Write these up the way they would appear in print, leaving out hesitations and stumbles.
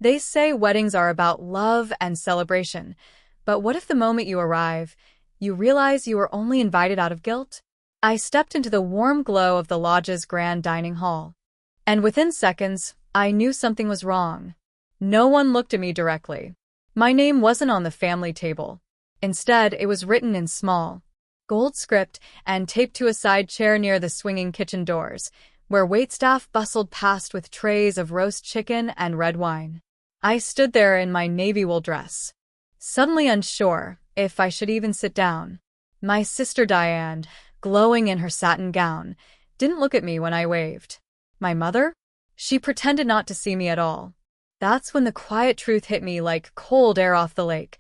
They say weddings are about love and celebration, but what if the moment you arrive, you realize you were only invited out of guilt? I stepped into the warm glow of the lodge's grand dining hall, and within seconds, I knew something was wrong. No one looked at me directly. My name wasn't on the family table. Instead, it was written in small, gold script and taped to a side chair near the swinging kitchen doors, where waitstaff bustled past with trays of roast chicken and red wine. I stood there in my navy wool dress, suddenly unsure if I should even sit down. My sister Diane, glowing in her satin gown, didn't look at me when I waved. My mother? She pretended not to see me at all. That's when the quiet truth hit me like cold air off the lake.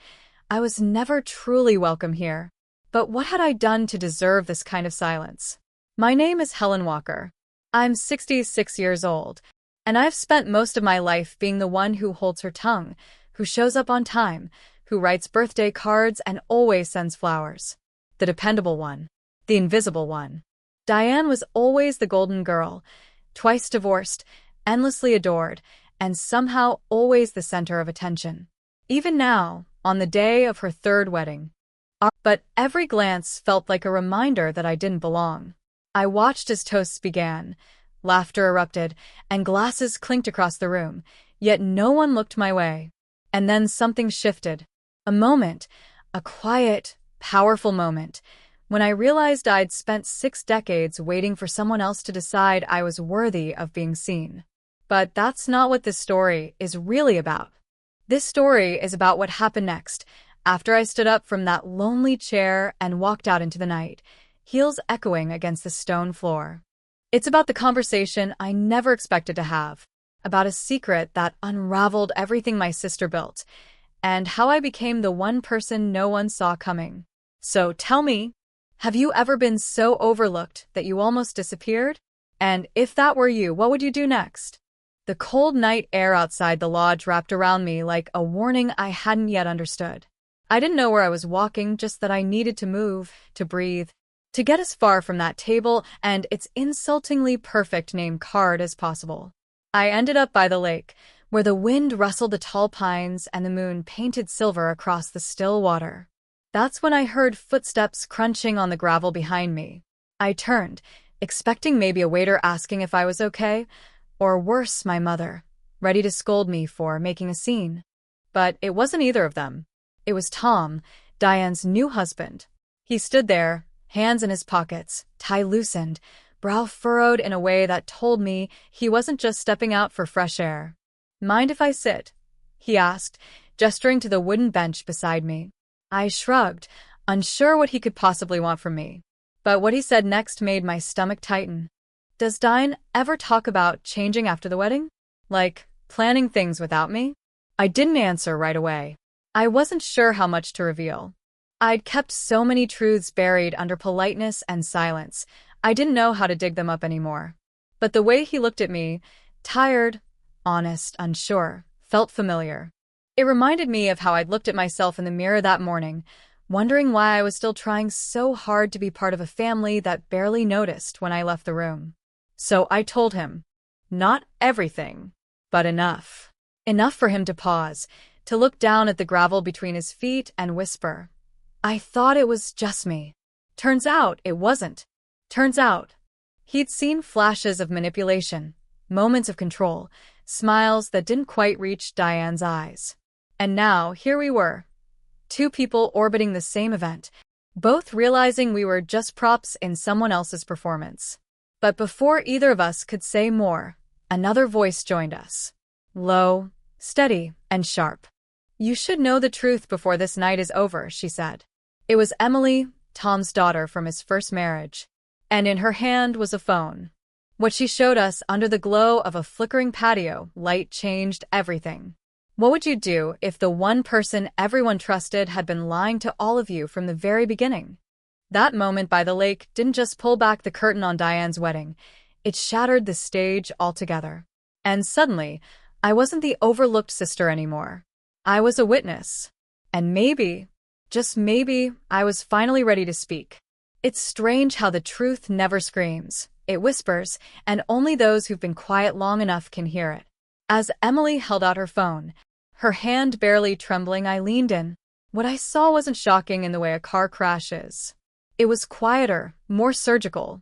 I was never truly welcome here. But what had I done to deserve this kind of silence? My name is Helen Walker. I'm 66 years old, and I've spent most of my life being the one who holds her tongue, who shows up on time, who writes birthday cards and always sends flowers. The dependable one. The invisible one. Diane was always the golden girl, twice divorced, endlessly adored, and somehow always the center of attention. Even now, on the day of her third wedding. But every glance felt like a reminder that I didn't belong. I watched as toasts began, laughter erupted, and glasses clinked across the room, yet no one looked my way. And then something shifted. A moment, a quiet, powerful moment, when I realized I'd spent 6 decades waiting for someone else to decide I was worthy of being seen. But that's not what this story is really about. This story is about what happened next, after I stood up from that lonely chair and walked out into the night, heels echoing against the stone floor. It's about the conversation I never expected to have, about a secret that unraveled everything my sister built, and how I became the one person no one saw coming. So tell me, have you ever been so overlooked that you almost disappeared? And if that were you, what would you do next? The cold night air outside the lodge wrapped around me like a warning I hadn't yet understood. I didn't know where I was walking, just that I needed to move, to breathe, to get as far from that table and its insultingly perfect name card as possible. I ended up by the lake, where the wind rustled the tall pines and the moon painted silver across the still water. That's when I heard footsteps crunching on the gravel behind me. I turned, expecting maybe a waiter asking if I was okay, or worse, my mother, ready to scold me for making a scene. But it wasn't either of them. It was Tom, Diane's new husband. He stood there, hands in his pockets, tie loosened, brow furrowed in a way that told me he wasn't just stepping out for fresh air. "Mind if I sit?" he asked, gesturing to the wooden bench beside me. I shrugged, unsure what he could possibly want from me. But what he said next made my stomach tighten. "Does Diane ever talk about changing after the wedding? Like, planning things without me?" I didn't answer right away. I wasn't sure how much to reveal. I'd kept so many truths buried under politeness and silence, I didn't know how to dig them up anymore. But the way he looked at me, tired, honest, unsure, felt familiar. It reminded me of how I'd looked at myself in the mirror that morning, wondering why I was still trying so hard to be part of a family that barely noticed when I left the room. So I told him. Not everything, but enough. Enough for him to pause, to look down at the gravel between his feet and whisper, "I thought it was just me. Turns out it wasn't." Turns out, he'd seen flashes of manipulation, moments of control, smiles that didn't quite reach Diane's eyes. And now, here we were, two people orbiting the same event, both realizing we were just props in someone else's performance. But before either of us could say more, another voice joined us. Low, steady, and sharp. "You should know the truth before this night is over," she said. It was Emily, Tom's daughter from his first marriage. And in her hand was a phone. What she showed us under the glow of a flickering patio light changed everything. What would you do if the one person everyone trusted had been lying to all of you from the very beginning? That moment by the lake didn't just pull back the curtain on Diane's wedding, it shattered the stage altogether. And suddenly, I wasn't the overlooked sister anymore. I was a witness. And maybe, just maybe, I was finally ready to speak. It's strange how the truth never screams. It whispers, and only those who've been quiet long enough can hear it. As Emily held out her phone, her hand barely trembling, I leaned in. What I saw wasn't shocking in the way a car crash is. It was quieter, more surgical.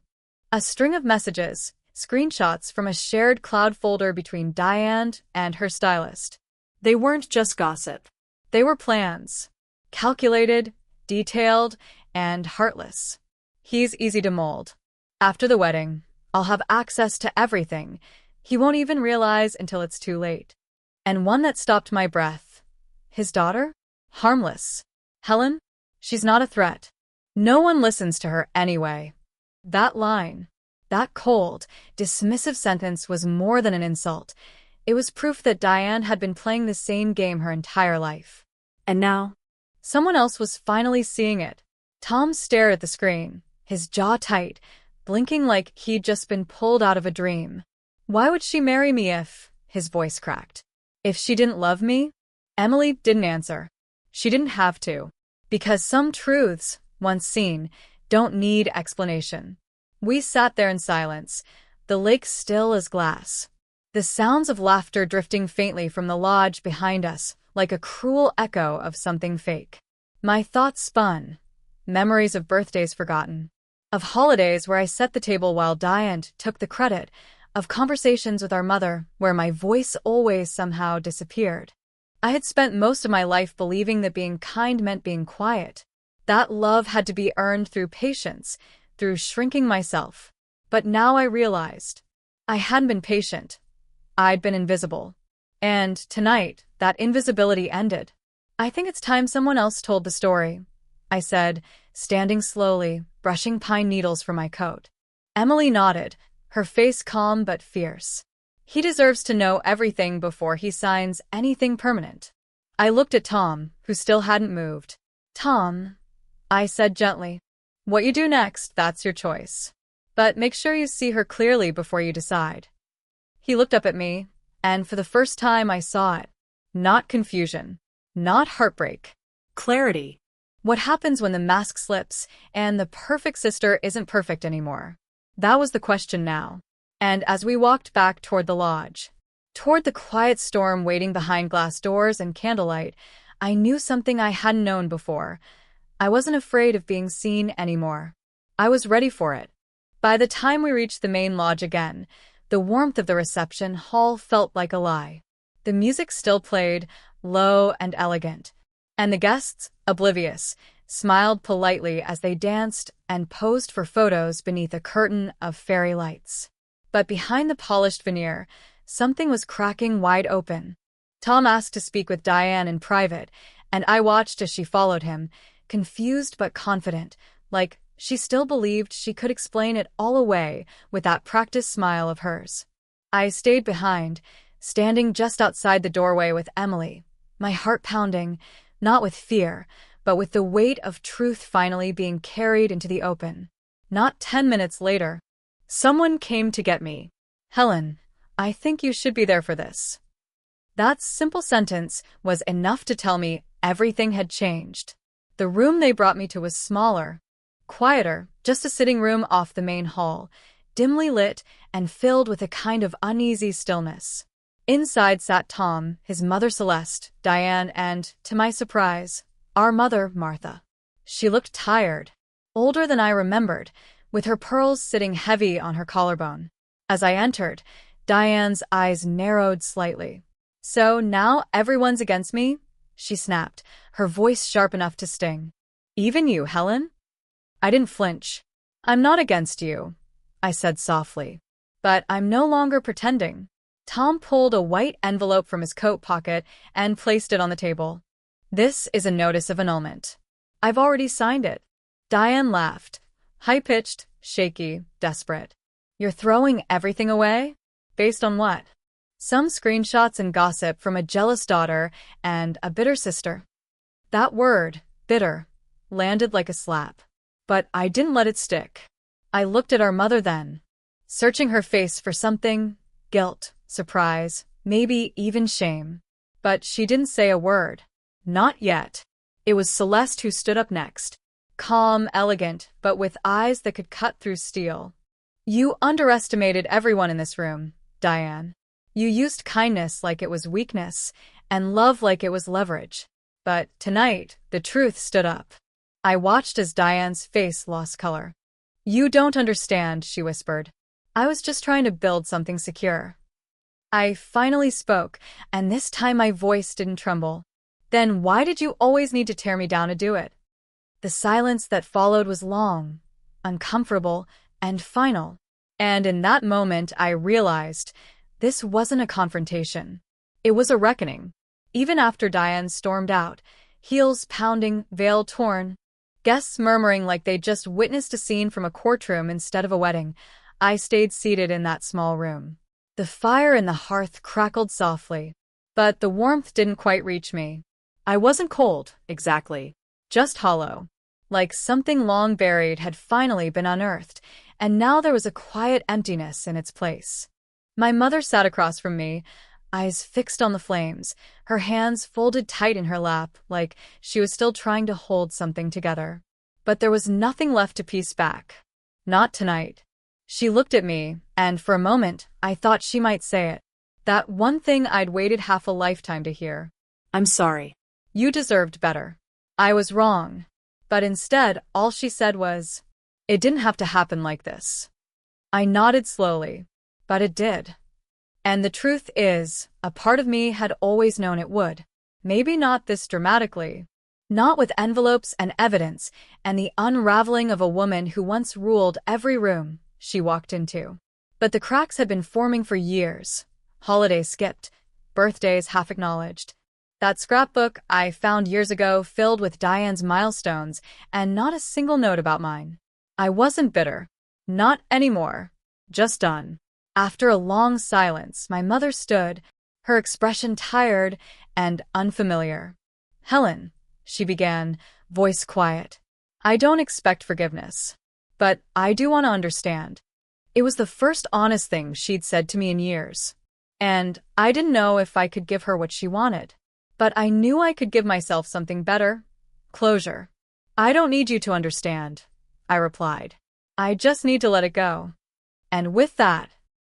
A string of messages, screenshots from a shared cloud folder between Diane and her stylist. They weren't just gossip. They were plans. Calculated, detailed, and heartless. He's easy to mold. After the wedding, I'll have access to everything. He won't even realize until it's too late. And one that stopped my breath. His daughter? Harmless. Helen? She's not a threat. No one listens to her anyway. That line, that cold, dismissive sentence was more than an insult. It was proof that Diane had been playing the same game her entire life. And now, someone else was finally seeing it. Tom stared at the screen, his jaw tight, blinking like he'd just been pulled out of a dream. Why would she marry me if, his voice cracked, if she didn't love me? Emily didn't answer. She didn't have to. Because some truths, once seen, don't need explanation. We sat there in silence, the lake still as glass. The sounds of laughter drifting faintly from the lodge behind us, like a cruel echo of something fake. My thoughts spun. Memories of birthdays forgotten. Of holidays where I set the table while Diane took the credit. Of conversations with our mother where my voice always somehow disappeared. I had spent most of my life believing that being kind meant being quiet. That love had to be earned through patience, through shrinking myself. But now I realized I hadn't been patient. I'd been invisible. And tonight, that invisibility ended. I think it's time someone else told the story, I said, standing slowly, brushing pine needles from my coat. Emily nodded, her face calm but fierce. He deserves to know everything before he signs anything permanent. I looked at Tom, who still hadn't moved. Tom, I said gently, what you do next, that's your choice. But make sure you see her clearly before you decide. He looked up at me, and for the first time I saw it. Not confusion. Not heartbreak. Clarity. What happens when the mask slips and the perfect sister isn't perfect anymore? That was the question now. And as we walked back toward the lodge, toward the quiet storm waiting behind glass doors and candlelight, I knew something I hadn't known before. I wasn't afraid of being seen anymore. I was ready for it. By the time we reached the main lodge again, the warmth of the reception hall felt like a lie. The music still played, low and elegant, and the guests, oblivious, smiled politely as they danced and posed for photos beneath a curtain of fairy lights. But behind the polished veneer, something was cracking wide open. Tom asked to speak with Diane in private, and I watched as she followed him, confused but confident, like she still believed she could explain it all away with that practiced smile of hers. I stayed behind, standing just outside the doorway with Emily, my heart pounding, not with fear, but with the weight of truth finally being carried into the open. Not 10 minutes later, someone came to get me. Helen, I think you should be there for this. That simple sentence was enough to tell me everything had changed. The room they brought me to was smaller, quieter, just a sitting room off the main hall, dimly lit and filled with a kind of uneasy stillness. Inside sat Tom, his mother Celeste, Diane, and, to my surprise, our mother, Martha. She looked tired, older than I remembered, with her pearls sitting heavy on her collarbone. As I entered, Diane's eyes narrowed slightly. So now everyone's against me? She snapped, her voice sharp enough to sting. Even you, Helen? I didn't flinch. I'm not against you, I said softly. But I'm no longer pretending. Tom pulled a white envelope from his coat pocket and placed it on the table. This is a notice of annulment. I've already signed it. Diane laughed, high-pitched, shaky, desperate. You're throwing everything away? Based on what? Some screenshots and gossip from a jealous daughter and a bitter sister. That word, bitter, landed like a slap. But I didn't let it stick. I looked at our mother then, searching her face for something, guilt, surprise, maybe even shame. But she didn't say a word. Not yet. It was Celeste who stood up next, calm, elegant, but with eyes that could cut through steel. You underestimated everyone in this room, Diane. You used kindness like it was weakness, and love like it was leverage. But tonight, the truth stood up. I watched as Diane's face lost color. You don't understand, she whispered. I was just trying to build something secure. I finally spoke, and this time my voice didn't tremble. Then why did you always need to tear me down to do it? The silence that followed was long, uncomfortable, and final. And in that moment I realized this wasn't a confrontation. It was a reckoning. Even after Diane stormed out, heels pounding, veil torn, guests murmuring like they'd just witnessed a scene from a courtroom instead of a wedding, I stayed seated in that small room. The fire in the hearth crackled softly, but the warmth didn't quite reach me. I wasn't cold, exactly, just hollow. Like something long buried had finally been unearthed, and now there was a quiet emptiness in its place. My mother sat across from me, eyes fixed on the flames, her hands folded tight in her lap, like she was still trying to hold something together. But there was nothing left to piece back. Not tonight. She looked at me, and for a moment, I thought she might say it. That one thing I'd waited half a lifetime to hear. I'm sorry. You deserved better. I was wrong. But instead, all she said was, it didn't have to happen like this. I nodded slowly, but it did. And the truth is, a part of me had always known it would. Maybe not this dramatically. Not with envelopes and evidence, and the unraveling of a woman who once ruled every room she walked into. But the cracks had been forming for years. Holidays skipped, birthdays half acknowledged. That scrapbook I found years ago filled with Diane's milestones, and not a single note about mine. I wasn't bitter. Not anymore. Just done. After a long silence, my mother stood, her expression tired and unfamiliar. Helen, she began, voice quiet. I don't expect forgiveness. But I do want to understand. It was the first honest thing she'd said to me in years. And I didn't know if I could give her what she wanted. But I knew I could give myself something better. Closure. I don't need you to understand, I replied. I just need to let it go. And with that,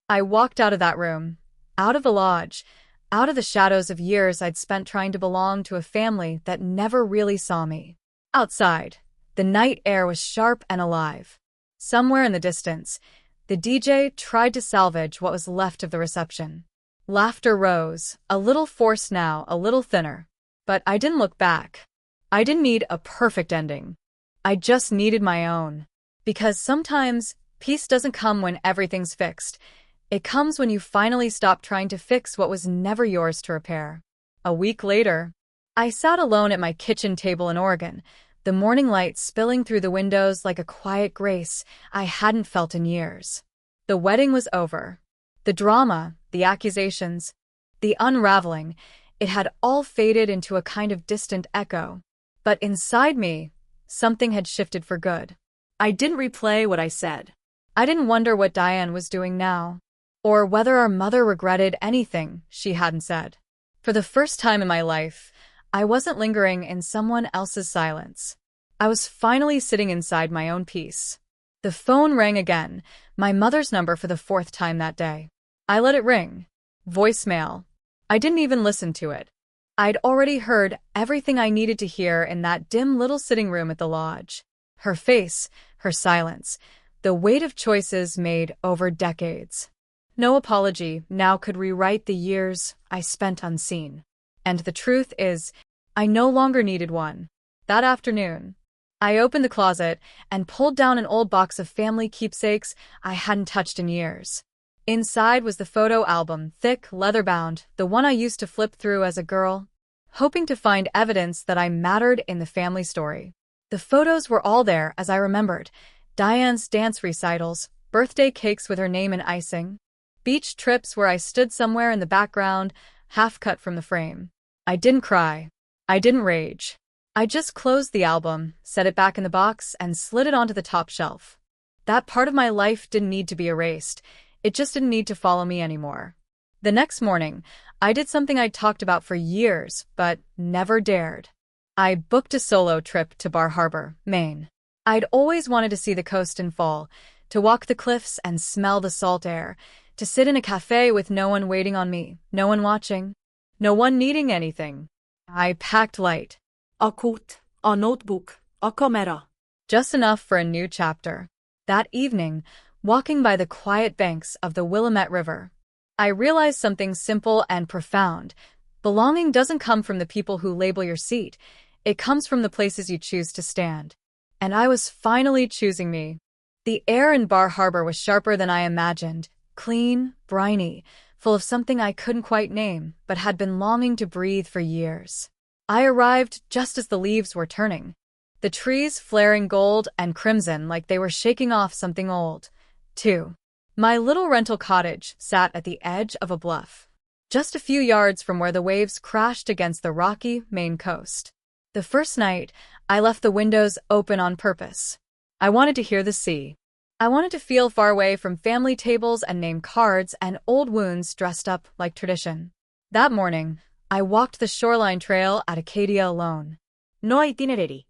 I walked out of that room, out of the lodge, out of the shadows of years I'd spent trying to belong to a family that never really saw me. Outside, the night air was sharp and alive. Somewhere in the distance, the DJ tried to salvage what was left of the reception. Laughter rose, a little forced now, a little thinner. But I didn't look back. I didn't need a perfect ending. I just needed my own. Because sometimes, peace doesn't come when everything's fixed. It comes when you finally stop trying to fix what was never yours to repair. A week later, I sat alone at my kitchen table in Oregon, the morning light spilling through the windows like a quiet grace I hadn't felt in years. The wedding was over. The drama, the accusations, the unraveling, it had all faded into a kind of distant echo. But inside me, something had shifted for good. I didn't replay what I said. I didn't wonder what Diane was doing now, or whether our mother regretted anything she hadn't said. For the first time in my life, I wasn't lingering in someone else's silence. I was finally sitting inside my own peace. The phone rang again, my mother's number for the fourth time that day. I let it ring. Voicemail. I didn't even listen to it. I'd already heard everything I needed to hear in that dim little sitting room at the lodge. Her face, her silence, the weight of choices made over decades. No apology now could rewrite the years I spent unseen. And the truth is, I no longer needed one. That afternoon, I opened the closet and pulled down an old box of family keepsakes I hadn't touched in years. Inside was the photo album, thick, leather-bound, the one I used to flip through as a girl, hoping to find evidence that I mattered in the family story. The photos were all there as I remembered. Diane's dance recitals, birthday cakes with her name in icing, beach trips where I stood somewhere in the background, half cut from the frame. I didn't cry. I didn't rage. I just closed the album, set it back in the box, and slid it onto the top shelf. That part of my life didn't need to be erased. It just didn't need to follow me anymore. The next morning, I did something I'd talked about for years, but never dared. I booked a solo trip to Bar Harbor, Maine. I'd always wanted to see the coast in fall, to walk the cliffs and smell the salt air, To sit in a cafe with no one waiting on me, no one watching, no one needing anything. I packed light. A coat, a notebook, a camera. Just enough for a new chapter. That evening, walking by the quiet banks of the Willamette River, I realized something simple and profound. Belonging doesn't come from the people who label your seat. It comes from the places you choose to stand. And I was finally choosing me. The air in Bar Harbor was sharper than I imagined, clean, briny, full of something I couldn't quite name, but had been longing to breathe for years. I arrived just as the leaves were turning, the trees flaring gold and crimson like they were shaking off something old. 2. My little rental cottage sat at the edge of a bluff, just a few yards from where the waves crashed against the rocky Maine coast. The first night, I left the windows open on purpose. I wanted to hear the sea. I wanted to feel far away from family tables and name cards and old wounds dressed up like tradition. That morning, I walked the shoreline trail at Acadia alone. No itinerary.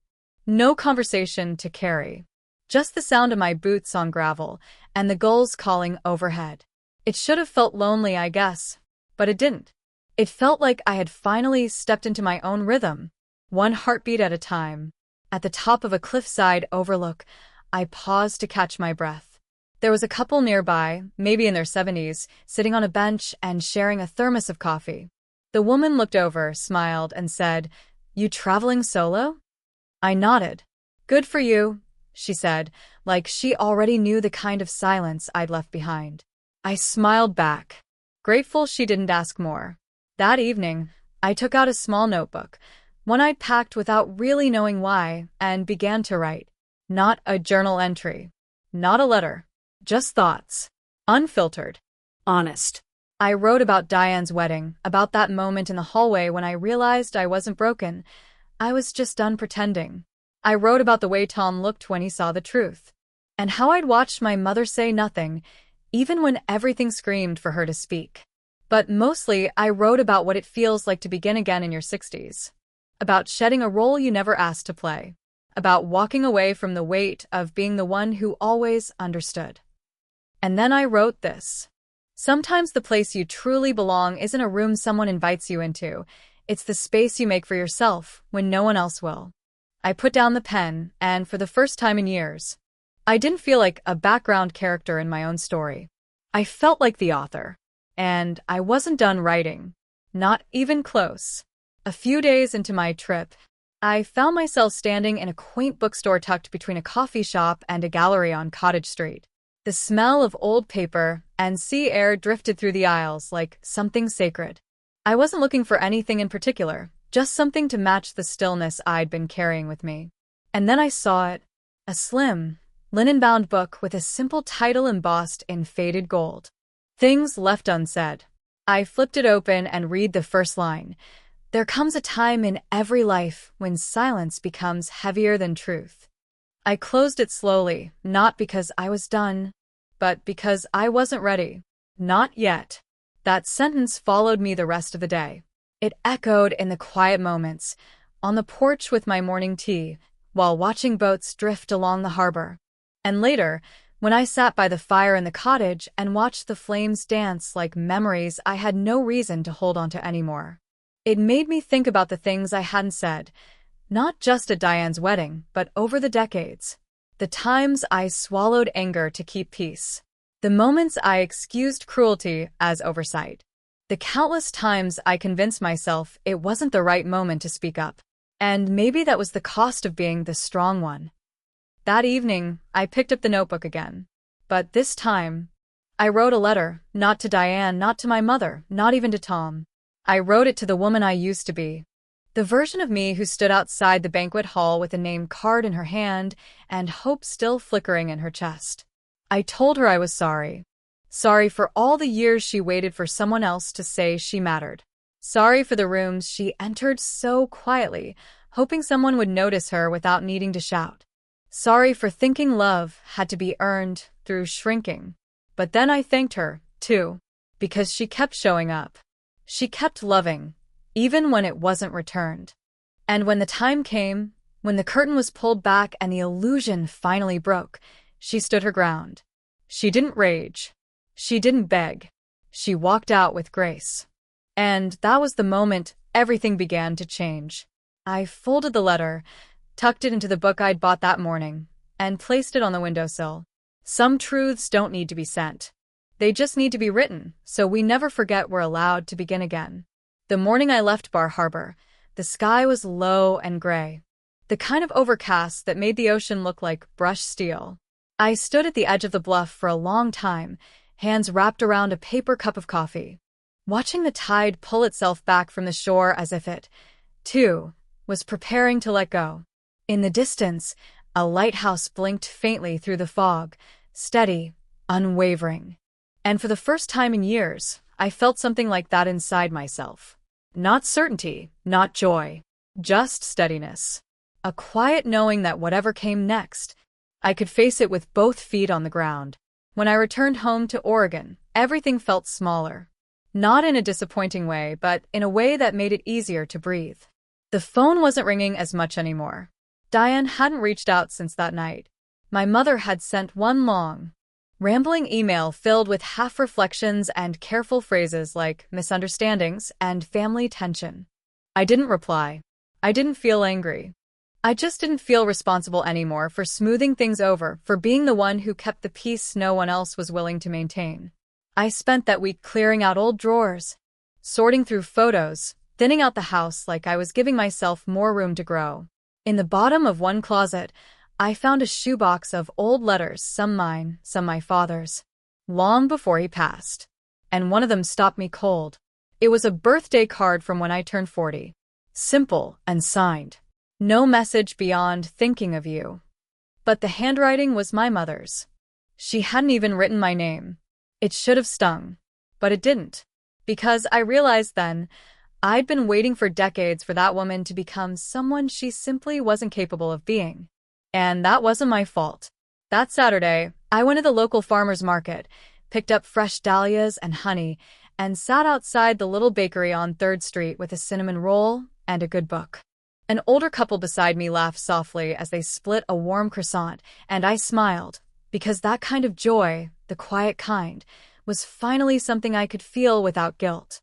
No conversation to carry. Just the sound of my boots on gravel and the gulls calling overhead. It should have felt lonely, I guess, but it didn't. It felt like I had finally stepped into my own rhythm, one heartbeat at a time. At the top of a cliffside overlook, I paused to catch my breath. There was a couple nearby, maybe in their 70s, sitting on a bench and sharing a thermos of coffee. The woman looked over, smiled, and said, "You traveling solo?" I nodded. "Good for you," she said, like she already knew the kind of silence I'd left behind. I smiled back, grateful she didn't ask more. That evening, I took out a small notebook, one I'd packed without really knowing why, and began to write. Not a journal entry. Not a letter. Just thoughts. Unfiltered. Honest. I wrote about Diane's wedding, about that moment in the hallway when I realized I wasn't broken. I was just done pretending. I wrote about the way Tom looked when he saw the truth, and how I'd watched my mother say nothing, even when everything screamed for her to speak. But mostly, I wrote about what it feels like to begin again in your 60s. About shedding a role you never asked to play. About walking away from the weight of being the one who always understood. And then I wrote this. Sometimes the place you truly belong isn't a room someone invites you into. It's the space you make for yourself when no one else will. I put down the pen, and for the first time in years, I didn't feel like a background character in my own story. I felt like the author. And I wasn't done writing. Not even close. A few days into my trip, I found myself standing in a quaint bookstore tucked between a coffee shop and a gallery on Cottage Street. The smell of old paper and sea air drifted through the aisles like something sacred. I wasn't looking for anything in particular, just something to match the stillness I'd been carrying with me. And then I saw it. A slim, linen-bound book with a simple title embossed in faded gold. Things Left Unsaid. I flipped it open and read the first line. There comes a time in every life when silence becomes heavier than truth. I closed it slowly, not because I was done, but because I wasn't ready. Not yet. That sentence followed me the rest of the day. It echoed in the quiet moments, on the porch with my morning tea, while watching boats drift along the harbor. And later, when I sat by the fire in the cottage and watched the flames dance like memories I had no reason to hold on to anymore. It made me think about the things I hadn't said, not just at Diane's wedding, but over the decades. The times I swallowed anger to keep peace. The moments I excused cruelty as oversight. The countless times I convinced myself it wasn't the right moment to speak up. And maybe that was the cost of being the strong one. That evening, I picked up the notebook again. But this time, I wrote a letter, not to Diane, not to my mother, not even to Tom. I wrote it to the woman I used to be. The version of me who stood outside the banquet hall with a name card in her hand and hope still flickering in her chest. I told her I was sorry. Sorry for all the years she waited for someone else to say she mattered. Sorry for the rooms she entered so quietly, hoping someone would notice her without needing to shout. Sorry for thinking love had to be earned through shrinking. But then I thanked her, too, because she kept showing up. She kept loving, even when it wasn't returned. And when the time came, when the curtain was pulled back and the illusion finally broke, she stood her ground. She didn't rage. She didn't beg. She walked out with grace. And that was the moment everything began to change. I folded the letter, tucked it into the book I'd bought that morning, and placed it on the windowsill. Some truths don't need to be sent. They just need to be written, so we never forget we're allowed to begin again. The morning I left Bar Harbor, the sky was low and gray, the kind of overcast that made the ocean look like brushed steel. I stood at the edge of the bluff for a long time, hands wrapped around a paper cup of coffee, watching the tide pull itself back from the shore as if it, too, was preparing to let go. In the distance, a lighthouse blinked faintly through the fog, steady, unwavering. And for the first time in years, I felt something like that inside myself. Not certainty, not joy, just steadiness. A quiet knowing that whatever came next, I could face it with both feet on the ground. When I returned home to Oregon, everything felt smaller. Not in a disappointing way, but in a way that made it easier to breathe. The phone wasn't ringing as much anymore. Diane hadn't reached out since that night. My mother had sent one long, rambling email filled with half-reflections and careful phrases like misunderstandings and family tension. I didn't reply. I didn't feel angry. I just didn't feel responsible anymore for smoothing things over, for being the one who kept the peace no one else was willing to maintain. I spent that week clearing out old drawers, sorting through photos, thinning out the house like I was giving myself more room to grow. In the bottom of one closet, I found a shoebox of old letters, some mine, some my father's, long before he passed. And one of them stopped me cold. It was a birthday card from when I turned 40. Simple and signed. No message beyond thinking of you. But the handwriting was my mother's. She hadn't even written my name. It should have stung. But it didn't. Because I realized then, I'd been waiting for decades for that woman to become someone she simply wasn't capable of being. And that wasn't my fault. That Saturday, I went to the local farmer's market, picked up fresh dahlias and honey, and sat outside the little bakery on 3rd Street with a cinnamon roll and a good book. An older couple beside me laughed softly as they split a warm croissant, and I smiled, because that kind of joy, the quiet kind, was finally something I could feel without guilt.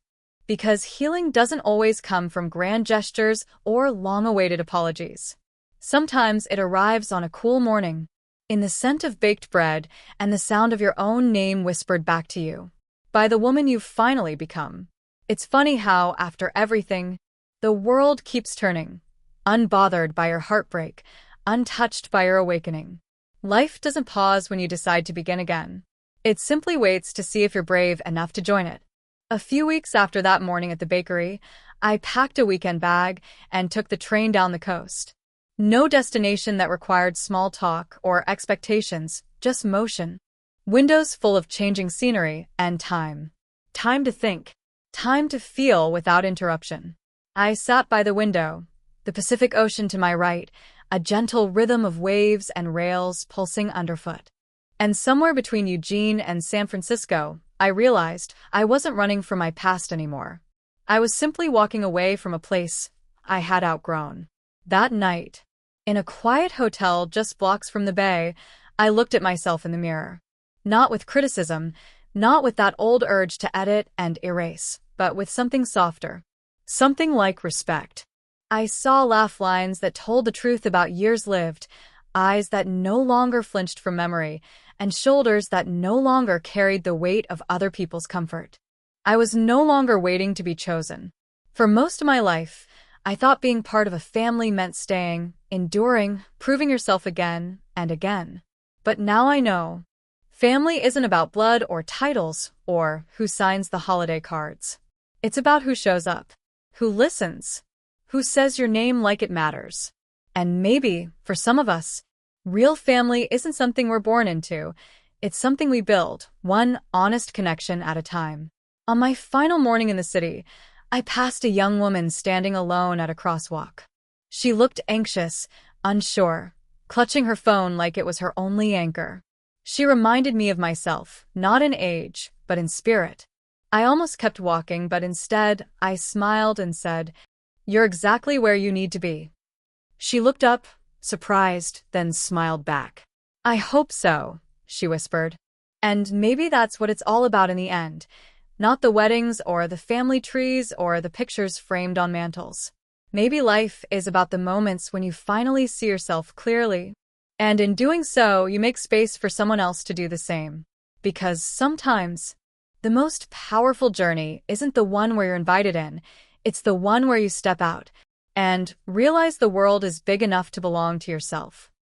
Because healing doesn't always come from grand gestures or long-awaited apologies. Sometimes it arrives on a cool morning, in the scent of baked bread and the sound of your own name whispered back to you, by the woman you've finally become. It's funny how, after everything, the world keeps turning, unbothered by your heartbreak, untouched by your awakening. Life doesn't pause when you decide to begin again. It simply waits to see if you're brave enough to join it. A few weeks after that morning at the bakery, I packed a weekend bag and took the train down the coast. No destination that required small talk or expectations, just motion. Windows full of changing scenery and time. Time to think. Time to feel without interruption. I sat by the window, the Pacific Ocean to my right, a gentle rhythm of waves and rails pulsing underfoot. And somewhere between Eugene and San Francisco, I realized I wasn't running from my past anymore. I was simply walking away from a place I had outgrown. That night, in a quiet hotel just blocks from the bay, I looked at myself in the mirror. Not with criticism, not with that old urge to edit and erase, but with something softer. Something like respect. I saw laugh lines that told the truth about years lived, eyes that no longer flinched from memory, and shoulders that no longer carried the weight of other people's comfort. I was no longer waiting to be chosen. For most of my life, I thought being part of a family meant staying, enduring, proving yourself again and again. But now I know. Family isn't about blood or titles or who signs the holiday cards. It's about who shows up, who listens, who says your name like it matters. And maybe, for some of us, real family isn't something we're born into. It's something we build, one honest connection at a time. On my final morning in the city, I passed a young woman standing alone at a crosswalk. She looked anxious, unsure, clutching her phone like it was her only anchor. She reminded me of myself, not in age, but in spirit. I almost kept walking, but instead, I smiled and said, "You're exactly where you need to be." She looked up, surprised, then smiled back. "I hope so," she whispered. And maybe that's what it's all about in the end. Not the weddings or the family trees or the pictures framed on mantles. Maybe life is about the moments when you finally see yourself clearly. And in doing so, you make space for someone else to do the same. Because sometimes, the most powerful journey isn't the one where you're invited in, it's the one where you step out and realize the world is big enough to belong to yourself.